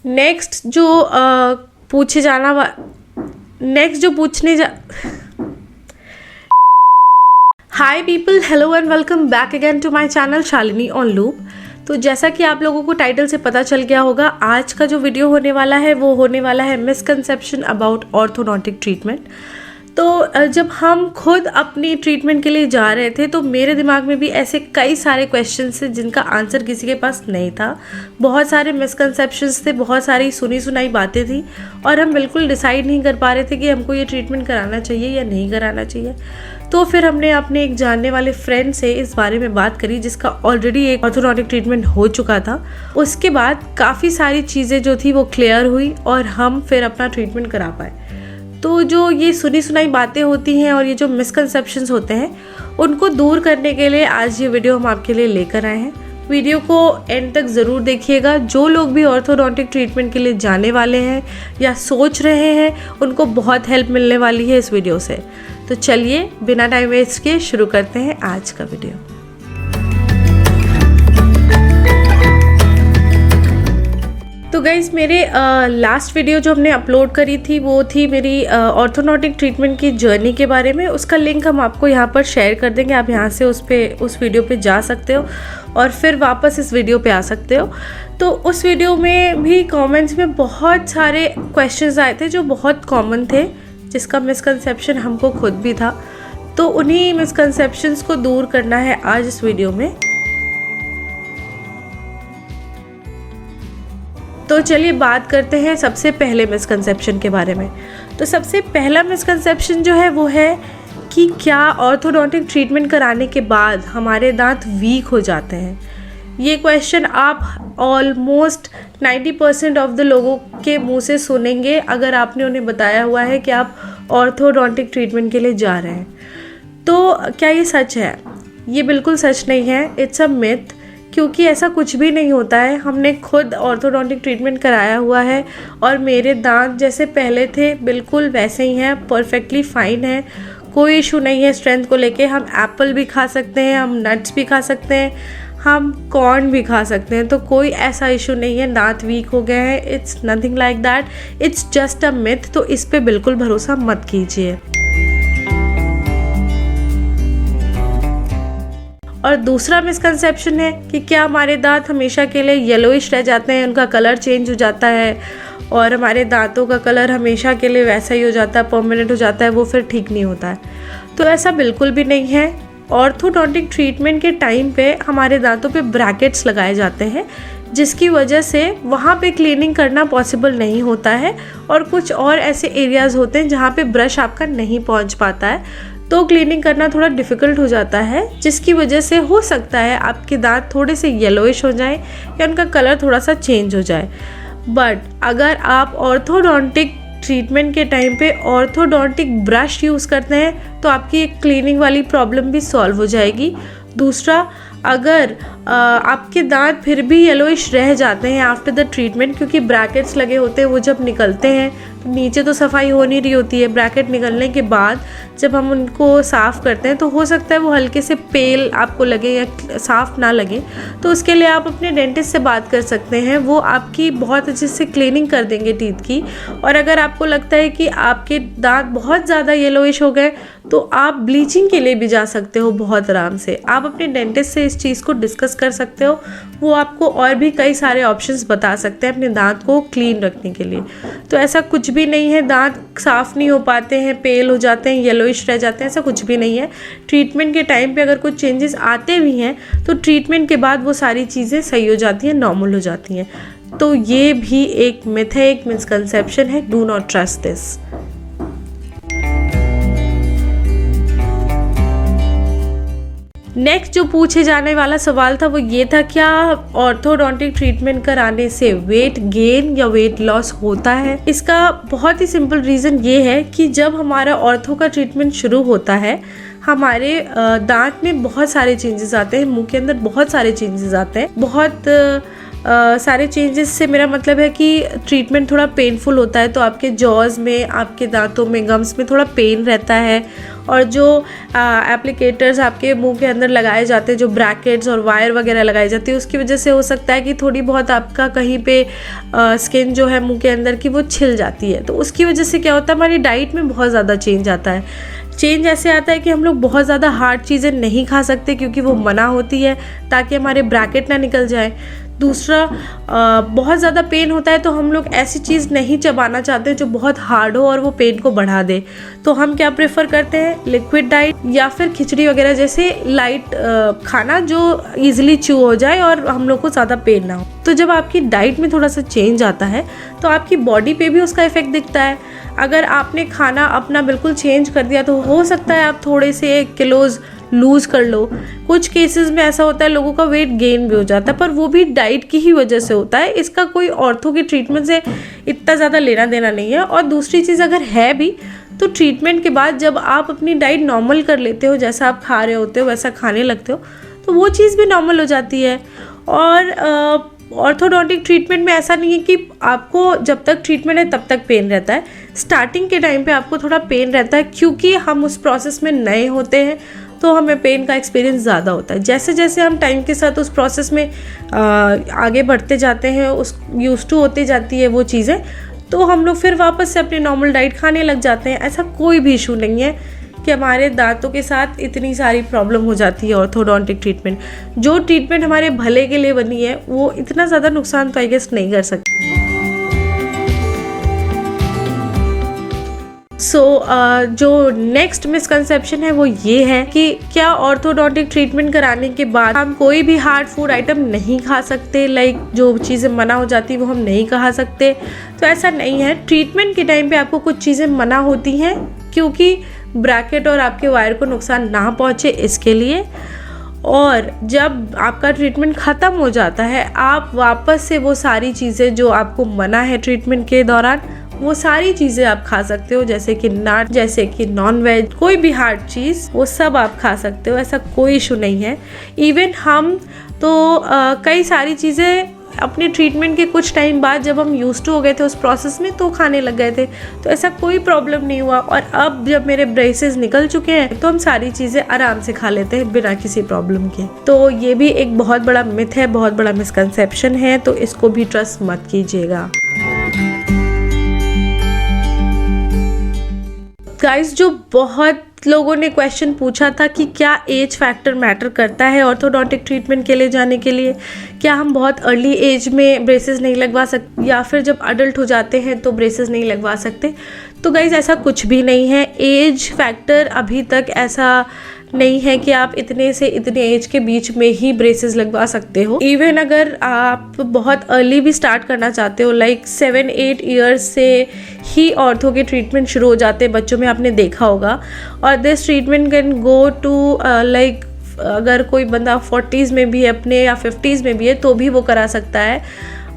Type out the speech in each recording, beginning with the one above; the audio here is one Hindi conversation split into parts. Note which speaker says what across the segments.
Speaker 1: नेक्स्ट जो पूछने जा hi people, hello and welcome back again to my channel Shalini on loop. तो जैसा कि आप लोगों को टाइटल से पता चल गया होगा, आज का जो वीडियो होने वाला है वो होने वाला है मिसकंसेप्शन अबाउट ऑर्थोडोंटिक ट्रीटमेंट। तो जब हम खुद अपनी ट्रीटमेंट के लिए जा रहे थे तो मेरे दिमाग में भी ऐसे कई सारे क्वेश्चंस थे जिनका आंसर किसी के पास नहीं था। बहुत सारे मिसकंसेप्शंस थे, बहुत सारी सुनी सुनाई बातें थी और हम बिल्कुल डिसाइड नहीं कर पा रहे थे कि हमको ये ट्रीटमेंट कराना चाहिए या नहीं कराना चाहिए। तो फिर हमने अपने एक जानने वाले फ्रेंड से इस बारे में बात करी जिसका ऑलरेडी एक ऑर्थोडोंटिक ट्रीटमेंट हो चुका था। उसके बाद काफ़ी सारी चीज़ें जो थी वो क्लियर हुई और हम फिर अपना ट्रीटमेंट करा पाए। तो जो ये सुनी सुनाई बातें होती हैं और ये जो मिसकंसेप्शंस होते हैं उनको दूर करने के लिए आज ये वीडियो हम आपके लिए लेकर आए हैं। वीडियो को एंड तक ज़रूर देखिएगा। जो लोग भी ऑर्थोडोंटिक ट्रीटमेंट के लिए जाने वाले हैं या सोच रहे हैं उनको बहुत हेल्प मिलने वाली है इस वीडियो से। तो चलिए बिना टाइम वेस्ट किए शुरू करते हैं आज का वीडियो। तो गाइज़, मेरे लास्ट वीडियो जो हमने अपलोड करी थी वो थी मेरी ऑर्थोडोंटिक ट्रीटमेंट की जर्नी के बारे में। उसका लिंक हम आपको यहाँ पर शेयर कर देंगे। आप यहाँ से उस वीडियो पे जा सकते हो और फिर वापस इस वीडियो पे आ सकते हो। तो उस वीडियो में भी कमेंट्स में बहुत सारे क्वेश्चंस आए थे जो बहुत कॉमन थे, जिसका मिसकंसेप्शन हमको खुद भी था। तो उन्हीं मिसकंसेप्शंस को दूर करना है आज इस वीडियो में। तो चलिए बात करते हैं सबसे पहले मिसकंसेप्शन के बारे में। तो सबसे पहला मिसकंसेप्शन जो है वो है कि क्या ऑर्थोडोंटिक ट्रीटमेंट कराने के बाद हमारे दांत वीक हो जाते हैं। ये क्वेश्चन आप ऑलमोस्ट 90% ऑफ द लोगों के मुंह से सुनेंगे अगर आपने उन्हें बताया हुआ है कि आप ऑर्थोडोंटिक ट्रीटमेंट के लिए जा रहे हैं। तो क्या ये सच है? ये बिल्कुल सच नहीं है। इट्स अ मिथ, क्योंकि ऐसा कुछ भी नहीं होता है। हमने खुद ऑर्थोडोंटिक ट्रीटमेंट कराया हुआ है और मेरे दांत जैसे पहले थे बिल्कुल वैसे ही हैं, परफेक्टली फाइन है, कोई इशू नहीं है स्ट्रेंथ को लेके। हम एप्पल भी खा सकते हैं, हम नट्स भी खा सकते हैं, हम कॉर्न भी खा सकते हैं। तो कोई ऐसा इशू नहीं है दांत वीक हो गए हैं। It's nothing like that, it's just a myth. तो इस पे बिल्कुल भरोसा मत कीजिए। और दूसरा मिसकंसेप्शन है कि क्या हमारे दांत हमेशा के लिए येलोइश रह जाते हैं, उनका कलर चेंज हो जाता है और हमारे दांतों का कलर हमेशा के लिए वैसा ही हो जाता है, परमानेंट हो जाता है, वो फिर ठीक नहीं होता है। तो ऐसा बिल्कुल भी नहीं है। ऑर्थोडोंटिक ट्रीटमेंट के टाइम पे हमारे दांतों पे ब्रैकेट्स लगाए जाते हैं जिसकी वजह से वहाँ पे क्लीनिंग करना पॉसिबल नहीं होता है और कुछ और ऐसे एरियाज़ होते हैं जहाँ पे ब्रश आपका नहीं पहुँच पाता है। तो क्लीनिंग करना थोड़ा डिफ़िकल्ट हो जाता है, जिसकी वजह से हो सकता है आपके दांत थोड़े से येलोइश हो जाएं या उनका कलर थोड़ा सा चेंज हो जाए। बट अगर आप ऑर्थोडोंटिक ट्रीटमेंट के टाइम पे ऑर्थोडोंटिक ब्रश यूज़ करते हैं तो आपकी एक क्लीनिंग वाली प्रॉब्लम भी सॉल्व हो जाएगी। दूसरा, अगर आपके दांत फिर भी येलोइश रह जाते हैं आफ्टर द ट्रीटमेंट, क्योंकि ब्रैकेट्स लगे होते हैं, वो जब निकलते हैं तो नीचे तो सफाई हो नहीं रही होती है। ब्रैकेट निकलने के बाद जब हम उनको साफ़ करते हैं तो हो सकता है वो हल्के से पेल आपको लगे या साफ़ ना लगे। तो उसके लिए आप अपने डेंटिस्ट से बात कर सकते हैं, वो आपकी बहुत अच्छे से क्लीनिंग कर देंगे टीथ की। और अगर आपको लगता है कि आपके दांत बहुत ज़्यादा येलोइश हो गए तो आप ब्लीचिंग के लिए भी जा सकते हो बहुत आराम से। आप अपने डेंटिस्ट से इस चीज़ को डिस्कस कर सकते हो, वो आपको और भी कई सारे ऑप्शंस बता सकते हैं अपने दांत को क्लीन रखने के लिए। तो ऐसा कुछ भी नहीं है दांत साफ़ नहीं हो पाते हैं, पेल हो जाते हैं, येलोइश रह जाते हैं, ऐसा कुछ भी नहीं है। ट्रीटमेंट के टाइम पे अगर कुछ चेंजेस आते भी हैं तो ट्रीटमेंट के बाद वो सारी चीज़ें सही हो जाती हैं, नॉर्मल हो जाती हैं। तो ये भी एक मिथ है, एक मिसकंसेप्शन है। Do not trust this. Next जो पूछे जाने वाला सवाल था वो ये था, क्या ऑर्थोडोंटिक ट्रीटमेंट कराने से वेट गेन या वेट लॉस होता है? इसका बहुत ही सिंपल रीज़न ये है कि जब हमारा ऑर्थो का ट्रीटमेंट शुरू होता है हमारे दांत में बहुत सारे चेंजेस आते हैं, मुंह के अंदर बहुत सारे चेंजेस आते हैं, बहुत सारे चेंजेस से मेरा मतलब है कि ट्रीटमेंट थोड़ा पेनफुल होता है, तो आपके जॉज़ में, आपके दांतों में, गम्स में थोड़ा पेन रहता है। और जो एप्लीकेटर्स आपके मुंह के अंदर लगाए जाते हैं, जो ब्रैकेट्स और वायर वगैरह लगाई जाती है, उसकी वजह से हो सकता है कि थोड़ी बहुत आपका कहीं पे स्किन जो है मुंह के अंदर की वो छिल जाती है। तो उसकी वजह से क्या होता है, हमारी डाइट में बहुत ज़्यादा चेंज आता है। चेंज ऐसे आता है कि हम लोग बहुत ज़्यादा हार्ड चीज़ें नहीं खा सकते क्योंकि वो मना होती है, ताकि हमारे ब्रैकेट ना निकल जाए। दूसरा, बहुत ज़्यादा पेन होता है तो हम लोग ऐसी चीज़ नहीं चबाना चाहते जो बहुत हार्ड हो और वो पेन को बढ़ा दे। तो हम क्या प्रेफर करते हैं, लिक्विड डाइट या फिर खिचड़ी वगैरह जैसे लाइट खाना जो ईजिली च्यू हो जाए और हम लोग को ज़्यादा पेन ना हो। तो जब आपकी डाइट में थोड़ा सा चेंज आता है तो आपकी बॉडी पे भी उसका इफेक्ट दिखता है। अगर आपने खाना अपना बिल्कुल चेंज कर दिया तो हो सकता है आप थोड़े से किलोज लूज़ कर लो। कुछ केसेस में ऐसा होता है लोगों का वेट गेन भी हो जाता है, पर वो भी डाइट की ही वजह से होता है। इसका कोई ऑर्थो की ट्रीटमेंट से इतना ज़्यादा लेना देना नहीं है। और दूसरी चीज़ अगर है भी तो ट्रीटमेंट के बाद जब आप अपनी डाइट नॉर्मल कर लेते हो, जैसा आप खा रहे होते हो वैसा खाने लगते हो, तो वो चीज़ भी नॉर्मल हो जाती है। और ऑर्थोडोंटिक ट्रीटमेंट में ऐसा नहीं है कि आपको जब तक ट्रीटमेंट है तब तक पेन रहता है। स्टार्टिंग के टाइम पे आपको थोड़ा पेन रहता है क्योंकि हम उस प्रोसेस में नए होते हैं, तो हमें पेन का एक्सपीरियंस ज़्यादा होता है। जैसे जैसे हम टाइम के साथ उस प्रोसेस में आगे बढ़ते जाते हैं, उस यूज टू होती जाती है वो चीज़ें, तो हम लोग फिर वापस से अपनी नॉर्मल डाइट खाने लग जाते हैं। ऐसा कोई भी इशू नहीं है कि हमारे दांतों के साथ इतनी सारी प्रॉब्लम हो जाती है। ऑर्थोडोंटिक ट्रीटमेंट, जो ट्रीटमेंट हमारे भले के लिए बनी है, वो इतना ज़्यादा नुकसान तो आई गेस नहीं कर सकती। जो नेक्स्ट मिसकंसेप्शन है वो ये है कि क्या ऑर्थोडोंटिक ट्रीटमेंट कराने के बाद हम कोई भी हार्ड फूड आइटम नहीं खा सकते, लाइक जो चीज़ें मना हो जाती है वो हम नहीं खा सकते। तो ऐसा नहीं है। ट्रीटमेंट के टाइम पे आपको कुछ चीज़ें मना होती हैं क्योंकि ब्रैकेट और आपके वायर को नुकसान ना पहुँचे इसके लिए। और जब आपका ट्रीटमेंट ख़त्म हो जाता है, आप वापस से वो सारी चीज़ें जो आपको मना है ट्रीटमेंट के दौरान, वो सारी चीज़ें आप खा सकते हो, जैसे कि नट, जैसे कि नॉन वेज, कोई भी हार्ड चीज़, वो सब आप खा सकते हो। ऐसा कोई इशू नहीं है। इवन हम तो कई सारी चीज़ें अपने ट्रीटमेंट के कुछ टाइम बाद जब हम यूज टू हो गए थे उस प्रोसेस में तो खाने लग गए थे, तो ऐसा कोई प्रॉब्लम नहीं हुआ। और अब जब मेरे ब्रेसेस निकल चुके हैं तो हम सारी चीज़ें आराम से खा लेते हैं बिना किसी प्रॉब्लम के। तो ये भी एक बहुत बड़ा मिथ है, बहुत बड़ा मिसकंसेप्शन है, तो इसको भी ट्रस्ट मत कीजिएगा। गाइस, जो बहुत लोगों ने क्वेश्चन पूछा था कि क्या एज फैक्टर मैटर करता है ऑर्थोडोंटिक ट्रीटमेंट के लिए जाने के लिए, क्या हम बहुत अर्ली एज में ब्रेसेस नहीं लगवा सकते या फिर जब अडल्ट हो जाते हैं तो ब्रेसेस नहीं लगवा सकते। तो गाइस, ऐसा कुछ भी नहीं है। एज फैक्टर अभी तक ऐसा नहीं है कि आप इतने से इतने एज के बीच में ही ब्रेसेस लगवा सकते हो। इवन अगर आप बहुत अर्ली भी स्टार्ट करना चाहते हो, लाइक 7-8 ईयर्स से ही ऑर्थो के ट्रीटमेंट शुरू हो जाते हैं बच्चों में, आपने देखा होगा। और this treatment can go to like, अगर कोई बंदा 40s में भी है अपने या 50s में भी है तो भी वो करा सकता है,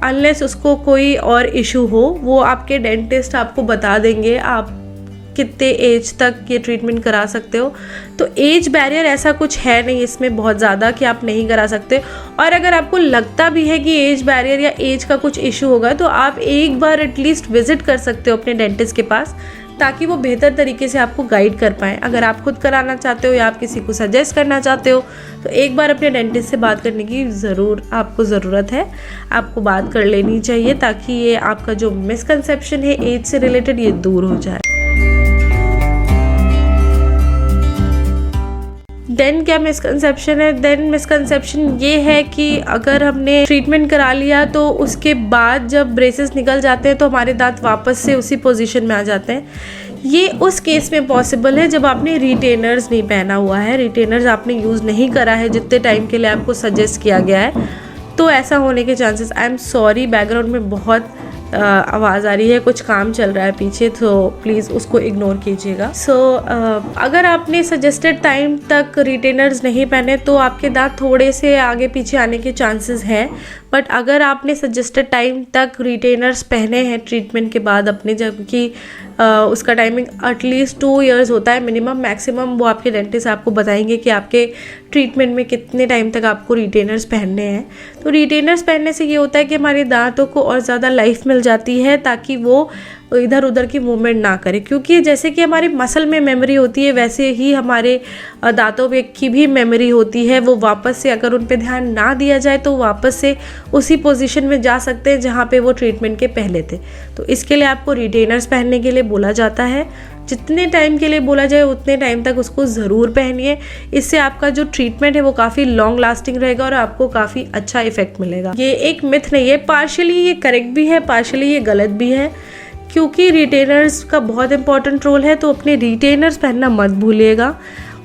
Speaker 1: अनलेस उसको कोई और इशू हो। वो आपके डेंटिस्ट आपको बता देंगे आप कितने एज तक ये ट्रीटमेंट करा सकते हो। तो एज बैरियर ऐसा कुछ है नहीं इसमें बहुत ज़्यादा कि आप नहीं करा सकते। और अगर आपको लगता भी है कि एज बैरियर या एज का कुछ इशू होगा तो आप एक बार एटलीस्ट विजिट कर सकते हो अपने डेंटिस्ट के पास, ताकि वो बेहतर तरीके से आपको गाइड कर पाएँ। अगर आप खुद कराना चाहते हो या आप किसी को सजेस्ट करना चाहते हो तो एक बार अपने डेंटिस्ट से बात करने की ज़रूर आपको ज़रूरत है, आपको बात कर लेनी चाहिए, ताकि ये आपका जो मिसकंसेप्शन है एज से रिलेटेड ये दूर हो जाए। देन क्या मिसकंसेप्शन है? देन मिसकंसेप्शन ये है कि अगर हमने ट्रीटमेंट करा लिया तो उसके बाद जब ब्रेसेस निकल जाते हैं तो हमारे दांत वापस से उसी पोजीशन में आ जाते हैं। ये उस केस में पॉसिबल है जब आपने रिटेनर्स नहीं पहना हुआ है, रिटेनर्स आपने यूज़ नहीं करा है जितने टाइम के लिए आपको सजेस्ट किया गया है, तो ऐसा होने के chances, I am sorry background में बहुत आवाज़ आ रही है, कुछ काम चल रहा है पीछे, तो प्लीज़ उसको इग्नोर कीजिएगा। अगर आपने सजेस्टेड टाइम तक रिटेनर्स नहीं पहने तो आपके दांत थोड़े से आगे पीछे आने के चांसेस हैं, बट अगर आपने सजेस्टेड टाइम तक रिटेनर्स पहने हैं ट्रीटमेंट के बाद अपने, जबकि उसका टाइमिंग एटलीस्ट 2 इयर्स होता है मिनिमम, मैक्सिमम वो आपके डेंटिस्ट आपको बताएंगे कि आपके ट्रीटमेंट में कितने टाइम तक आपको रिटेनर्स पहनने हैं। तो रिटेनर्स पहनने से ये होता है कि हमारे दांतों को और ज़्यादा लाइफ मिल जाती है, ताकि वो इधर उधर की मूवमेंट ना करे, क्योंकि जैसे कि हमारी मसल में मेमोरी होती है वैसे ही हमारे दांतों पे की भी मेमोरी होती है। वो वापस से अगर उन पे ध्यान ना दिया जाए तो वापस से उसी पोजीशन में जा सकते हैं जहाँ पे वो ट्रीटमेंट के पहले थे। तो इसके लिए आपको रिटेनर्स पहनने के लिए बोला जाता है। जितने टाइम के लिए बोला जाए उतने टाइम तक उसको ज़रूर पहनिए। इससे आपका जो ट्रीटमेंट है वो काफ़ी लॉन्ग लास्टिंग रहेगा और आपको काफ़ी अच्छा इफेक्ट मिलेगा। ये एक मिथ नहीं है, पार्शियली ये करेक्ट भी है, पार्शियली ये गलत भी है, क्योंकि रिटेनर्स का बहुत इंपॉर्टेंट रोल है। तो अपने रिटेनर्स पहनना मत भूलिएगा।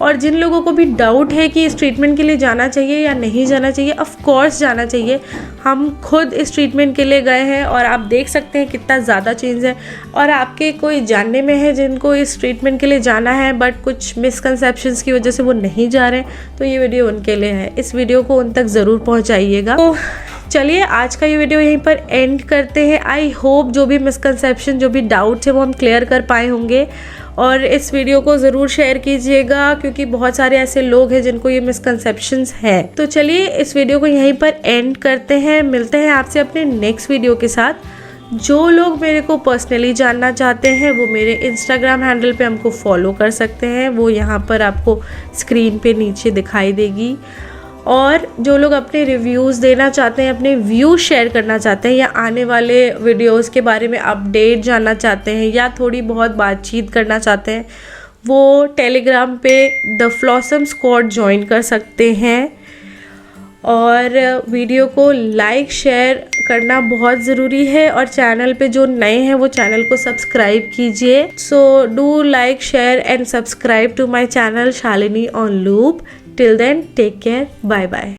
Speaker 1: और जिन लोगों को भी डाउट है कि इस ट्रीटमेंट के लिए जाना चाहिए या नहीं जाना चाहिए, ऑफ कोर्स जाना चाहिए। हम खुद इस ट्रीटमेंट के लिए गए हैं और आप देख सकते हैं कितना ज़्यादा चेंज है। और आपके कोई जानने में है जिनको इस ट्रीटमेंट के लिए जाना है बट कुछ मिसकंसेप्शंस की वजह से वो नहीं जा रहे हैं, तो ये वीडियो उनके लिए है। इस वीडियो को उन तक ज़रूर पहुँचाइएगा। तो चलिए आज का ये वीडियो यहीं पर एंड करते हैं। आई होप जो भी मिसकंसेप्शन, जो भी डाउट्स है वो हम क्लियर कर पाए होंगे। और इस वीडियो को ज़रूर शेयर कीजिएगा, क्योंकि बहुत सारे ऐसे लोग हैं जिनको ये मिसकंसेप्शंस है। तो चलिए इस वीडियो को यहीं पर एंड करते हैं। मिलते हैं आपसे अपने नेक्स्ट वीडियो के साथ। जो लोग मेरे को पर्सनली जानना चाहते हैं वो मेरे इंस्टाग्राम हैंडल पे हमको फॉलो कर सकते हैं, वो यहाँ पर आपको स्क्रीन पे नीचे दिखाई देगी। और जो लोग अपने रिव्यूज़ देना चाहते हैं, अपने व्यूज़ शेयर करना चाहते हैं, या आने वाले वीडियोस के बारे में अपडेट जानना चाहते हैं, या थोड़ी बहुत बातचीत करना चाहते हैं, वो टेलीग्राम पे द फ्लॉसम स्क्वाड ज्वाइन कर सकते हैं। और वीडियो को लाइक शेयर करना बहुत ज़रूरी है। और चैनल पे जो नए हैं वो चैनल को सब्सक्राइब कीजिए। So do like share and subscribe to my channel Shalini on loop. Till then, take care. Bye bye.